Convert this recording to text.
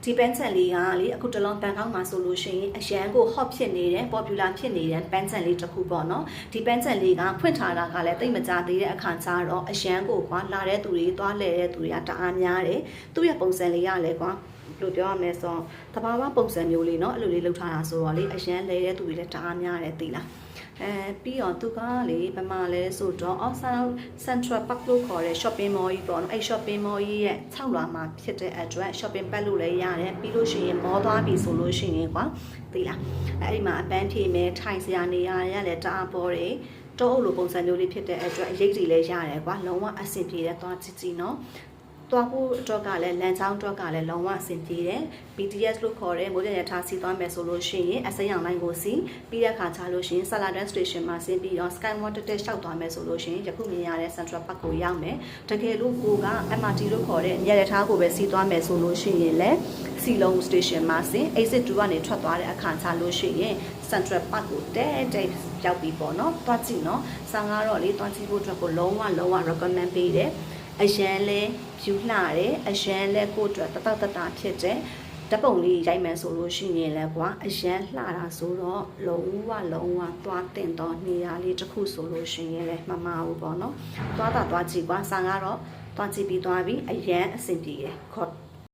ဒီပန်းချန်လေးကလေအခုတလုံးပန်းကောင်းမှာဆိုလို့ရှိရင်အရန်ကို hot ဖြစ်နေတဲ့ popular ဖြစ်နေတဲ့ပန်းချန်လေးတစ်ခုပေါ့နော်ဒီပန်းချန်လေးကဖွင့်ထားတာကလည်းတိတ်မကြသေးတဲ့အခါကျတော့အရန်ကိုကွာလာတဲ့သူတွေသွားလဲတဲ့သူတွေကတအားများတယ်သူ့ရဲ့ပုံစံလေးကလည်းကွာလို့ပြောရမယ်ဆိုတော့တဘာဝပုံစံမျိုးလေးเนาะအဲ့လိုလေးလုပ်ထားတာဆိုတော့လေအရန်လဲတဲ့သူတွေလည်းတအားများတယ်သိလားပြီးတော့သူကလေဘယ်မှာလဲဆိုတော့ Central Park လို့ခေါ်တဲ့ shopping mall ကြီးပေါ့နော်အဲ့ shopping mall ကြီးရဲ့6လွာမှာဖြစ်တဲ့အတွက် shopping ပတ်လို့လည်းရတယ်ပြီးလို့ရှိရင် mall သွားပြီဆိုလို့ရှိရင်ကွာသိလားအဲ့ဒီမှာအပန်းဖြေမယ်ထိုင်စရာနေရာရလည်းတအားပေါ်တယ်တောအုပ်လိုပုံစံမျိုးလေးဖြစ်တဲ့အတွက်အရေးကြီးလည်းရတယ်ကွာလုံးဝအဆင်ပြေတဲ့သွားကြည့်နော်သွားဖို့အတွက်ကလည်းလမ်းကြောင်းအတွက်ကလည်းလုံးဝအဆင်ပြေတယ် BTS လို့ခေါ်တဲ့မိုးရရထားစီးသွားမယ်ဆိုလို့ရှိရင်အစိမ်းရောင်လိုင်းကိုစီးပြီးတဲ့ခါချလို့ရှိရင် Saladin Station မှာဆင်းပြီးတော့ Skywalk တက်လျှောက်သွားမယ်ဆိုလို့ရှိရင်ယခုမြင်ရတဲ့ Central Park ကိုရောက်မယ်တကယ်လို့ကိုက MRT လို့ခေါ်တဲ့ရရထားကိုပဲစီးသွားမယ်ဆိုလို့ရှိရင်လည်းစီလုံး Station မှာဆင်း Exit 2ကနေထွက်သွားတဲ့အခါချလို့ရှိရင် Central Park ကိုတဲရောက်ပြီပေါ့နော်တွားကြည့်နော်ဆောင်ကတော့လေတွားကြည့်ဖို့အတွက်ကိုလုံးဝ recommend ပေးတယ်အရန်လဲဖြူလှတယ်အရန်လဲကိုအတွက်တတဖြစ်တဲ့ဓပုံလေးရိုက်မယ်ဆိုလို့ရှိရင်လဲကွာအရန်လှတာဆိုတော့လုံးဝသွားတင်တော့နေရာလေးတစ်ခုဆိုလို့ရှိရင်လဲမမဘူးပေါ့နော်သွားကြည့်ကွာဆောင်ကတော့သွားကြည့်ပြီးသွားပြီးအရန်အဆင်ပြေရယ်ခေါ်